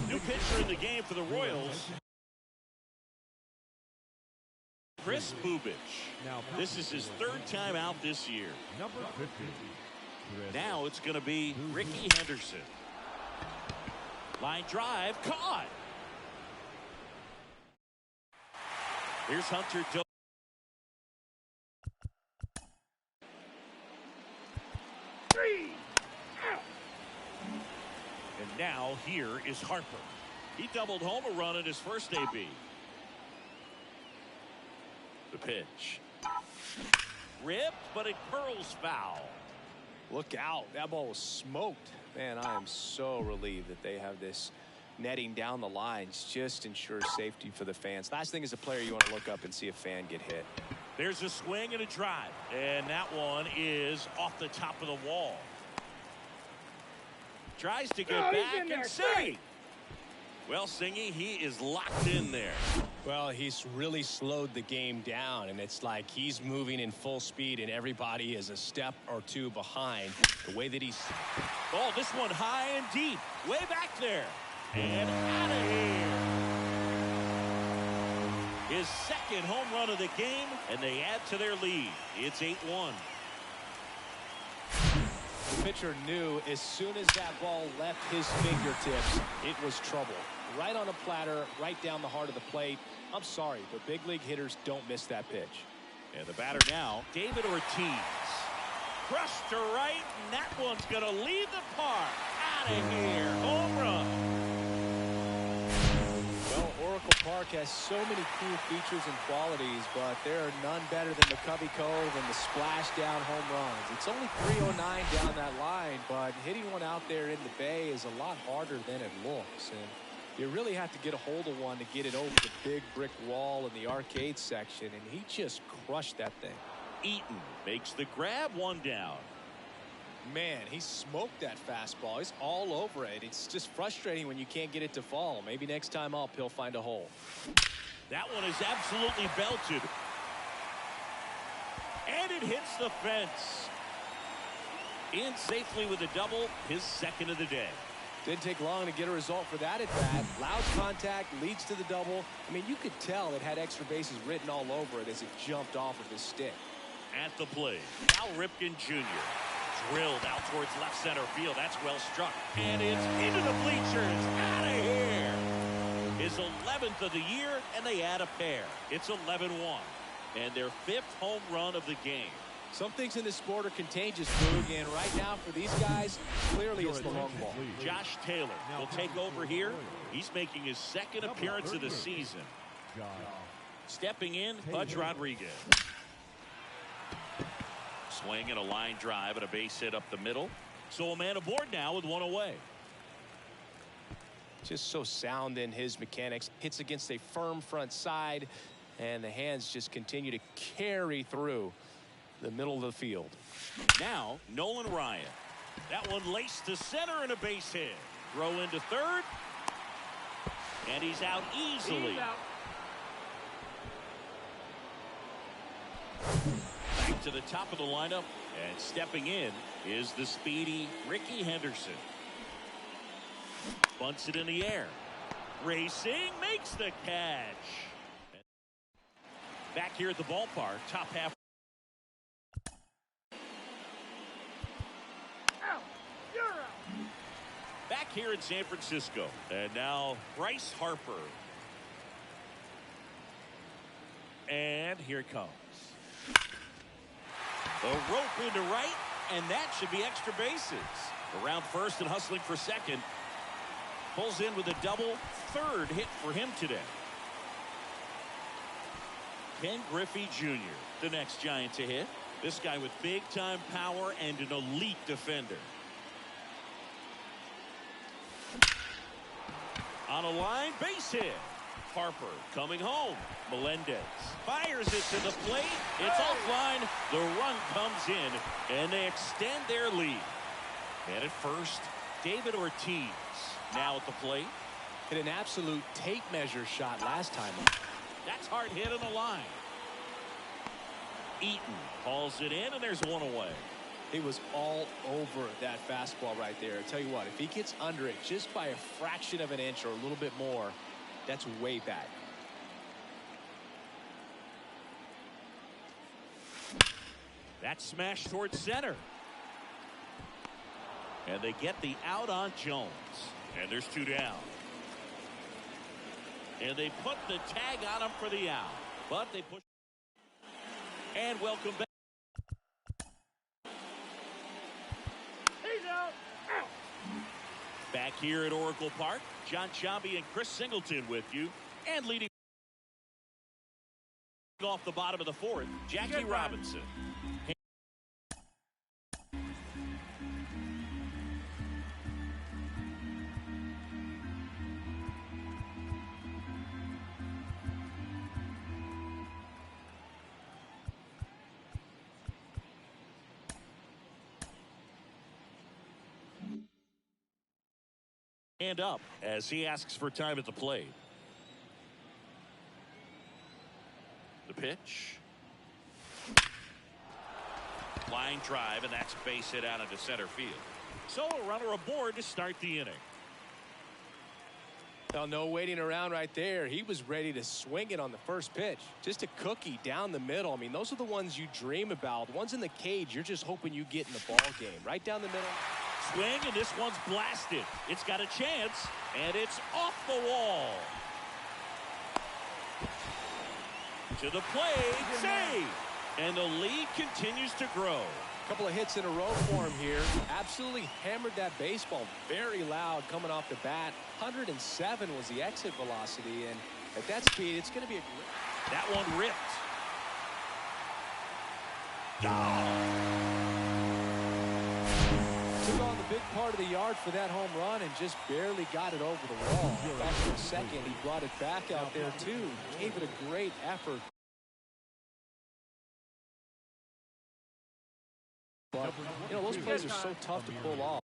New pitcher in the game for the Royals. Chris Bubich. This is his third time out this year. Number 50. Now it's going to be Ricky Henderson. Line drive, caught. Here's Hunter. And now here is Harper. He doubled home a run in his first AB. The pitch. Ripped, but it curls foul. Look out. That ball was smoked. Man, I am so relieved that they have this netting down the lines. Just ensures safety for the fans. Last thing as a player, you want to look up and see a fan get hit. There's a swing and a drive. And that one is off the top of the wall. Tries to get back and sing. Well, Singy, he is locked in there. Well, he's really slowed the game down, and it's like he's moving in full speed, and everybody is a step or two behind. The way that he's... Oh, this one high and deep. Way back there. And out of here. His second home run of the game, and they add to their lead. It's 8-1. The pitcher knew as soon as that ball left his fingertips, it was trouble. Right on a platter, right down the heart of the plate. I'm sorry, but big league hitters don't miss that pitch. And the batter now, David Ortiz. Crushed to right, and that one's going to leave the park. Out of here. Home run. Well, Oracle Park has so many cool features and qualities, but there are none better than McCovey Cove and the splash-down home runs. It's only 309 down that line, but hitting one out there in the bay is a lot harder than it looks. And you really have to get a hold of one to get it over the big brick wall in the arcade section, and he just crushed that thing. Eaton makes the grab, one down. Man, he smoked that fastball. He's all over it. It's just frustrating when you can't get it to fall. Maybe next time up he'll find a hole. That one is absolutely belted. And it hits the fence. In safely with a double, his second of the day. Didn't take long to get a result for that at bat. Loud contact leads to the double. I mean, you could tell it had extra bases written all over it as it jumped off of his stick. At the plate, Cal Ripken Jr. drilled out towards left center field. That's well struck. And it's into the bleachers. Out of here. His 11th of the year, and they add a pair. It's 11-1. And their 5th home run of the game. Some things in this sport are contagious, Boog, and right now for these guys, clearly it's the long ball. Josh Taylor will take over here. He's making his second appearance of the season. Stepping in, Pudge Rodriguez. Swing and a line drive and a base hit up the middle. So a man aboard now with one away. Just so sound in his mechanics. Hits against a firm front side, and the hands just continue to carry through the middle of the field. Now Nolan Ryan. That one laced to center and a base hit. Throw into third. And he's out easily. Back to the top of the lineup. And stepping in is the speedy Ricky Henderson. Bunts it in the air. Racing, makes the catch. Back here at the ballpark, top half. Back here in San Francisco. And now Bryce Harper. And here it comes. A rope into right, and that should be extra bases. Around first and hustling for second. Pulls in with a double. Third hit for him today. Ken Griffey Jr., the next Giant to hit. This guy with big-time power and an elite defender. On a line, base hit. Harper coming home. Melendez fires it to the plate. It's offline. The run comes in, and they extend their lead. And at first, David Ortiz now at the plate. Hit an absolute tape measure shot last time. That's hard hit on the line. Eaton hauls it in, and there's one away. He was all over that fastball right there. I tell you what, if he gets under it just by a fraction of an inch or a little bit more, that's way back. That smash towards center. And they get the out on Jones. And there's 2 down. And they put the tag on him for the out. But they push. And welcome back. Back here at Oracle Park, John Chambi and Chris Singleton with you. And leading off the bottom of the 4th, Jackie Robinson. And up as he asks for time at the plate. The pitch. Line drive, and that's base hit out into center field. So a runner aboard to start the inning. Well, no waiting around right there. He was ready to swing it on the first pitch. Just a cookie down the middle. I mean, those are the ones you dream about. The ones in the cage, you're just hoping you get in the ball game. Right down the middle. Swing, and this one's blasted. It's got a chance, and it's off the wall. To the plate, save. And the lead continues to grow. A couple of hits in a row for him here. Absolutely hammered that baseball very loud coming off the bat. 107 was the exit velocity, and at that speed, it's going to be a great. That one ripped. Took on the big part of the yard for that home run and just barely got it over the wall. After a second, he brought it back out there, too. Gave it a great effort. But, you know, those plays are so tough to pull off.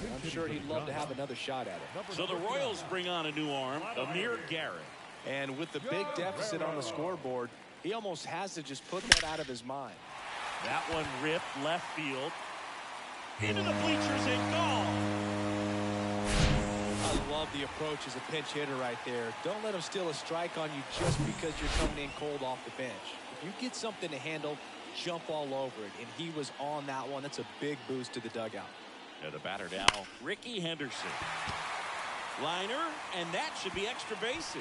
I'm sure he'd love to have another shot at it. So the Royals bring on a new arm, Amir Garrett. And with the big deficit on the scoreboard, he almost has to just put that out of his mind. That one ripped left field. Into the bleachers and gone. I love the approach as a pinch hitter right there. Don't let him steal a strike on you just because you're coming in cold off the bench. If you get something to handle, jump all over it. And he was on that one. That's a big boost to the dugout. The batter now, Ricky Henderson. Liner, and that should be extra bases.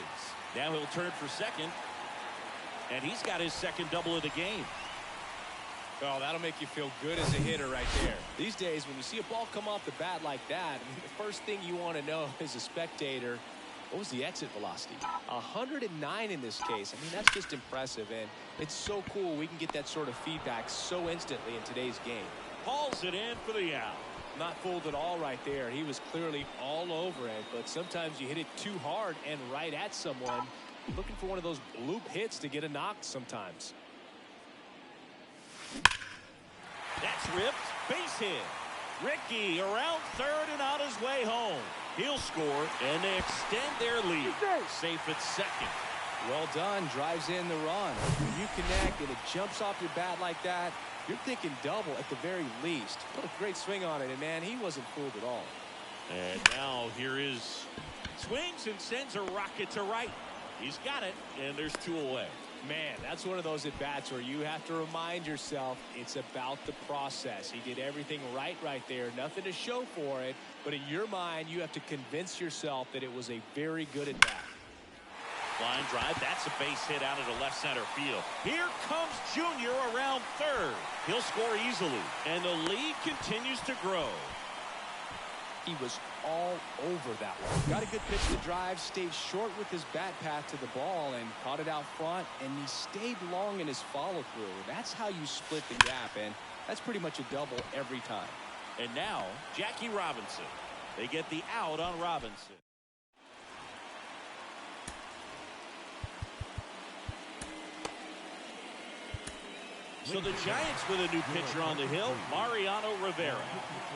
Now he'll turn for second. And he's got his second double of the game. Oh, that'll make you feel good as a hitter right there. These days, when you see a ball come off the bat like that, I mean, the first thing you want to know as a spectator, what was the exit velocity? 109 in this case. I mean, that's just impressive, and it's so cool we can get that sort of feedback so instantly in today's game. Hauls it in for the out. Not fooled at all right there. He was clearly all over it, but sometimes you hit it too hard and right at someone. Looking for one of those bloop hits to get a knock sometimes. That's ripped. Base hit. Ricky around third and on his way home. He'll score, and they extend their lead. Safe at second. Well done. Drives in the run. When you connect and it jumps off your bat like that, you're thinking double at the very least. Put a great swing on it, and man, he wasn't fooled at all. And now here is swings and sends a rocket to right. He's got it, and there's 2 away. Man, that's one of those at-bats where you have to remind yourself it's about the process. He did everything right there. Nothing to show for it, but in your mind, you have to convince yourself that it was a very good at-bat. Line drive, that's a base hit out into left center field. Here comes Junior around third. He'll score easily, and the lead continues to grow. He was all over that one. Got a good pitch to drive, stayed short with his bat path to the ball, and caught it out front, and he stayed long in his follow-through. That's how you split the gap, and that's pretty much a double every time. And now, Jackie Robinson. They get the out on Robinson. So the Giants with a new pitcher on the hill, Mariano Rivera.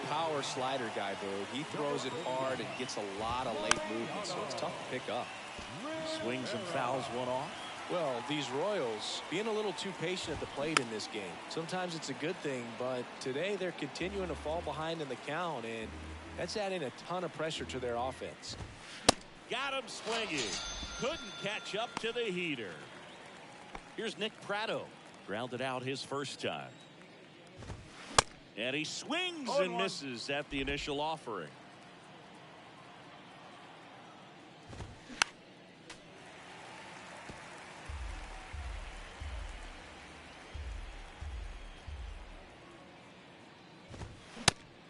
Power slider guy, Boo. He throws it hard and gets a lot of late movement, so it's tough to pick up. Swings and fouls one off. Well, these Royals being a little too patient at the plate in this game. Sometimes it's a good thing, but today they're continuing to fall behind in the count, and that's adding a ton of pressure to their offense. Got him swinging. Couldn't catch up to the heater. Here's Nick Pratto. Grounded out his first time. And he swings and misses at the initial offering.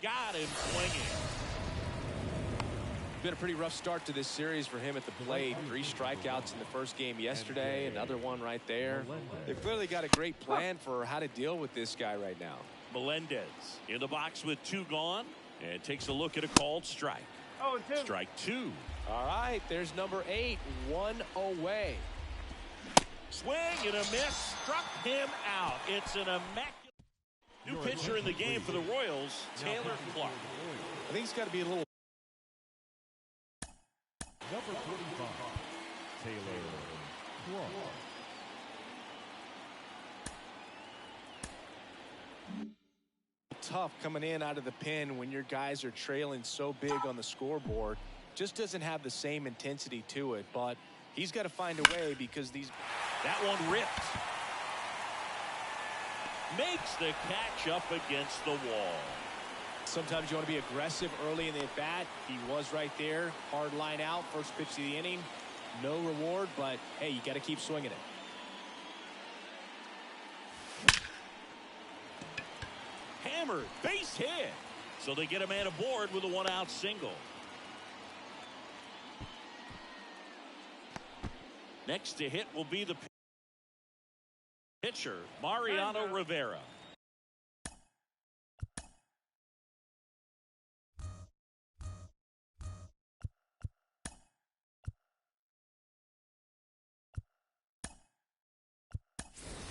Got him swinging. Been a pretty rough start to this series for him at the plate. 3 strikeouts in the first game yesterday. Another one right there. They've clearly got a great plan for how to deal with this guy right now. Melendez in the box with 2 gone and takes a look at a called strike. Strike 2. All right, there's number 8, 1 away. Swing and a miss. Struck him out. It's an immaculate. New pitcher in the game for the Royals, Taylor Clark. I think he's got to be a little. Number 45, Taylor Clark. Tough coming in out of the pen when your guys are trailing so big on the scoreboard. Just doesn't have the same intensity to it, but he's got to find a way because these. That one ripped. Makes the catch up against the wall. Sometimes you want to be aggressive early in the at-bat. He was right there. Hard line out. First pitch of the inning. No reward, but, hey, you got to keep swinging it. Hammered. Base hit. So they get a man aboard with a 1-out single. Next to hit will be the pitcher, Mariano Rivera.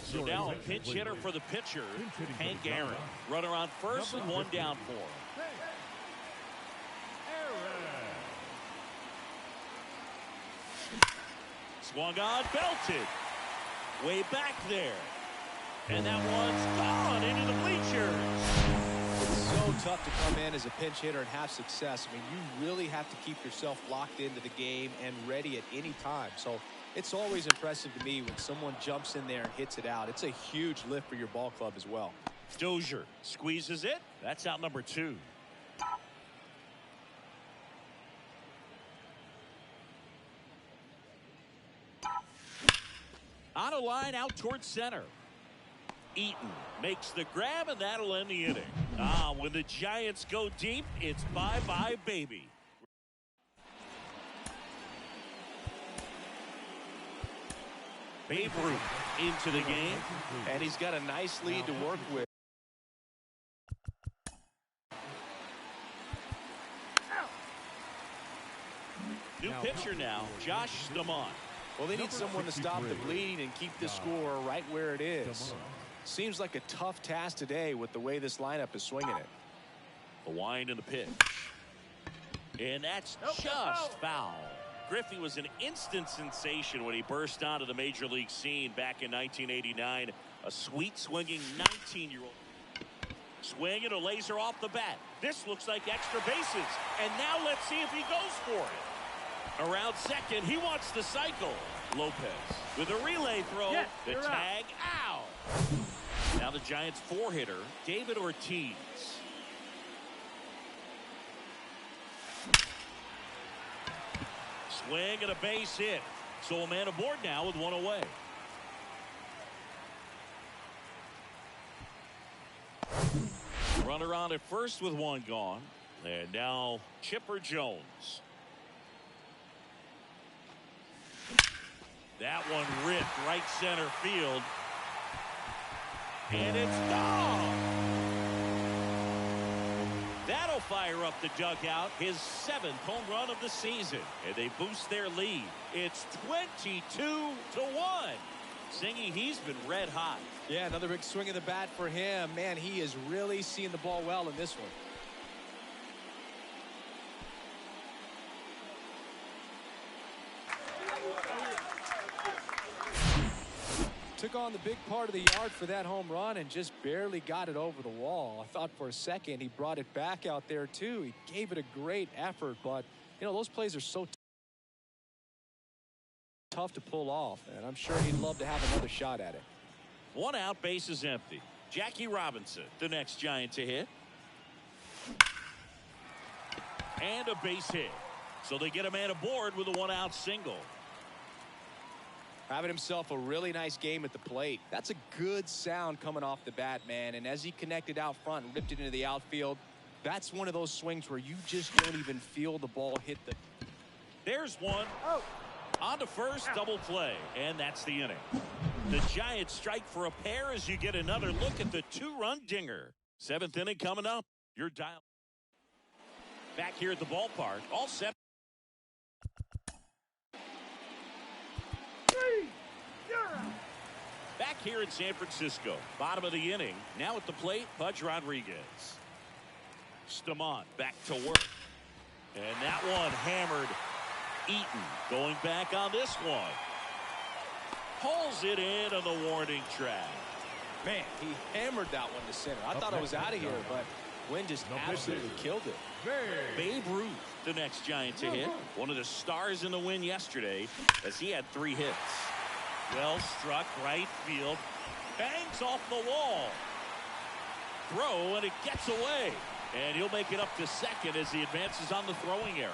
So now a pinch hitter for the pitcher, Hank Aaron. Runner on first and 1 down for him. Swung on, belted. Way back there. And that one's gone into the bleachers. It's so tough to come in as a pinch hitter and have success. I mean, you really have to keep yourself locked into the game and ready at any time. So it's always impressive to me when someone jumps in there and hits it out. It's a huge lift for your ball club as well. Dozier squeezes it. That's out number 2. On a line out towards center. Eaton makes the grab, and that'll end the inning. When the Giants go deep, it's bye-bye, baby. Babe Ruth into the game. And he's got a nice lead to work with. New pitcher now, Josh Stamont. Well, they need someone to stop the bleeding and keep the score right where it is. Seems like a tough task today with the way this lineup is swinging it. The wind and the pitch. And that's just foul. Griffey was an instant sensation when he burst onto the major league scene back in 1989. A sweet swinging 19-year-old. Swing and a laser off the bat. This looks like extra bases. And now let's see if he goes for it. Around second, he wants the cycle. Lopez with a relay throw. The tag out. Now the Giants 4-hitter, David Ortiz. Swing and a base hit. So a man aboard now with 1 away. Runner on at first with 1 gone. And now Chipper Jones. That one ripped right center field. And it's gone. That'll fire up the dugout. His 7th home run of the season. And they boost their lead. It's 22-1. Zingy, he's been red hot. Yeah, another big swing of the bat for him. Man, he is really seeing the ball well in this one. Took on the big part of the yard for that home run and just barely got it over the wall. I thought for a second he brought it back out there too. He gave it a great effort, but you know, those plays are so tough to pull off, and I'm sure he'd love to have another shot at it. 1 out, base is empty. Jackie Robinson, the next Giant to hit. And a base hit. So they get a man aboard with a 1-out single. Having himself a really nice game at the plate. That's a good sound coming off the bat, man. And as he connected out front and ripped it into the outfield, that's one of those swings where you just don't even feel the ball hit the... There's one. Oh. On to first, double play. And that's the inning. The Giants strike for a pair as you get another look at the 2-run dinger. 7th inning coming up. Your dial. Back here at the ballpark. All set. Back here in San Francisco. Bottom of the inning. Now at the plate, Pudge Rodriguez. Stamont back to work. And that one hammered. Eaton going back on this one. Pulls it in on the warning track. Man, he hammered that one to center. I thought it was out of here, but Wynn just absolutely killed it. Babe Ruth, the next Giant to hit. One of the stars in the win yesterday as he had 3 hits. Well struck right field. Bangs off the wall. Throw, and it gets away. And he'll make it up to second as he advances on the throwing error.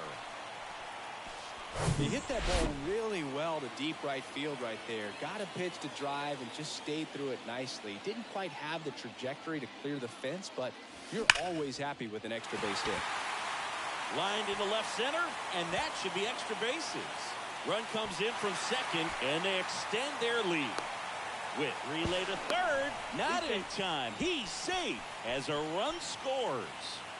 He hit that ball really well to deep right field right there. Got a pitch to drive and just stayed through it nicely. Didn't quite have the trajectory to clear the fence, but you're always happy with an extra base hit. Lined into left center, and that should be extra bases. Run comes in from second, and they extend their lead. Witt relay to third. Not in time. He's safe as a run scores.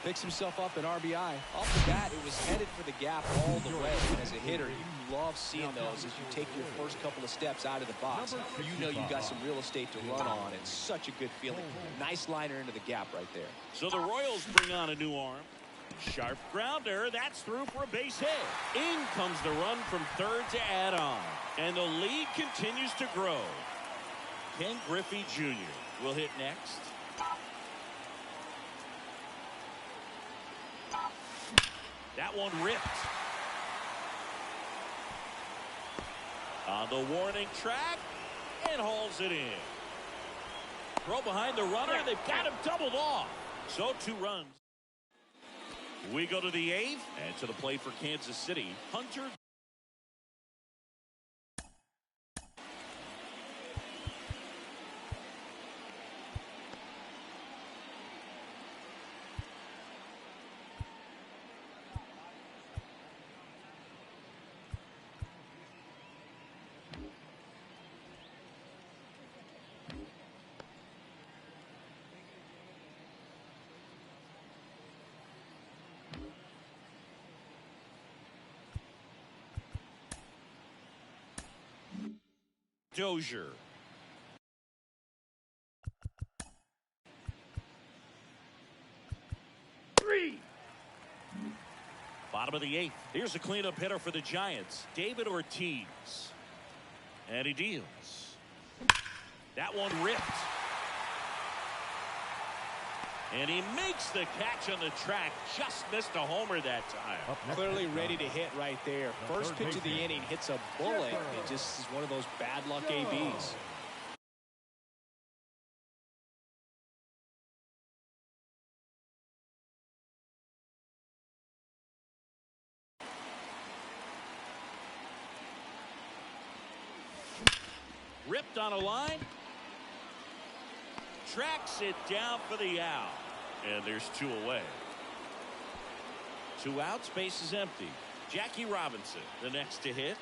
Picks himself up an RBI. Off the bat, it was headed for the gap all the way. And as a hitter, you love seeing those as you take your first couple of steps out of the box. You know you got some real estate to run on. It's such a good feeling. Nice liner into the gap right there. So the Royals bring on a new arm. Sharp grounder. That's through for a base hit. In comes the run from third to add on. And the lead continues to grow. Ken Griffey Jr. will hit next. That one ripped. On the warning track and hauls it in. Throw behind the runner. They've got him doubled off. So 2 runs. We go to the 8th and to the plate for Kansas City. Hunter. Dozier. Bottom of the 8th. Here's a cleanup hitter for the Giants, David Ortiz. And he deals. That one ripped. And he makes the catch on the track. Just missed a homer that time. Clearly ready to hit right there. First pitch of the inning hits a bullet. It just is one of those bad luck ABs. Ripped on a line. Tracks it down for the out. And there's 2 away. 2 outs, base is empty. Jackie Robinson, the next to hit.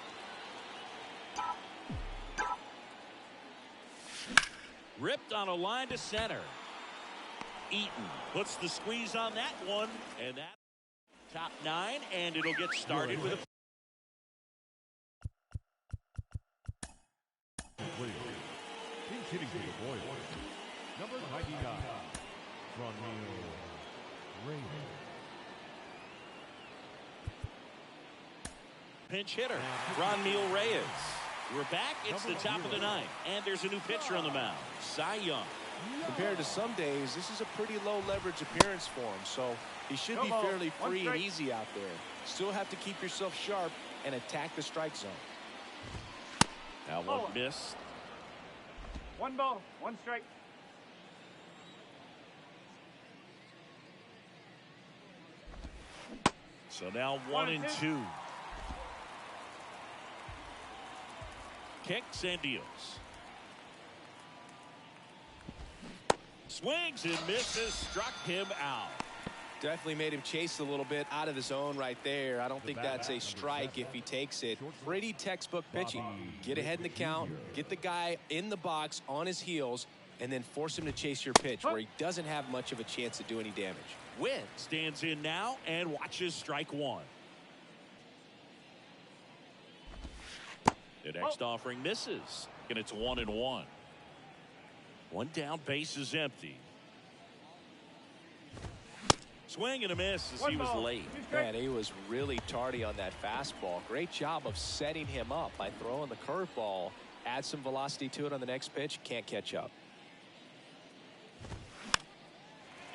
Ripped on a line to center. Eaton puts the squeeze on that one. And that top 9, and it'll get started with a Hitting for the Royals, number 99, Reyes. Pinch hitter, Ronmil Reyes. We're back. It's the top of the ninth. And there's a new pitcher on the mound, Cy Young. Compared to some days, this is a pretty low leverage appearance for him, so he should be fairly free and easy out there. Still have to keep yourself sharp and attack the strike zone. That one missed. 1 ball, 1 strike. So now 1-2. Kicks and deals. Swings and misses, struck him out. Definitely made him chase a little bit out of the zone right there. I don't think that's a strike if he takes it. Pretty textbook pitching. Get ahead in the count, get the guy in the box on his heels, and then force him to chase your pitch where he doesn't have much of a chance to do any damage. Wynn stands in now and watches strike one. The next offering misses, and it's 1-1. One down, base is empty. Swing and a miss as he was late. Man, he was really tardy on that fastball. Great job of setting him up by throwing the curveball. Add some velocity to it on the next pitch. Can't catch up.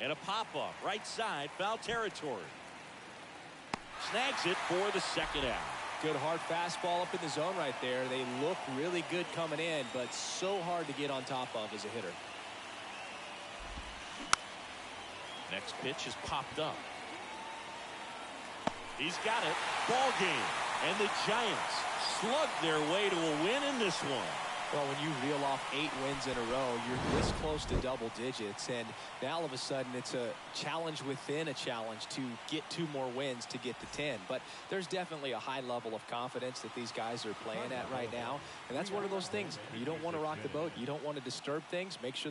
And a pop-up, right side, foul territory. Snags it for the second out. Good hard fastball up in the zone right there. They look really good coming in, but so hard to get on top of as a hitter. Next pitch is popped up. He's got it. Ball game. And the Giants slug their way to a win in this one. Well, when you reel off 8 wins in a row, you're this close to double digits, and now all of a sudden it's a challenge within a challenge to get 2 more wins to get to 10. But there's definitely a high level of confidence that these guys are playing at right now, and that's one of those things. You don't want to rock the boat. You don't want to disturb things. Make sure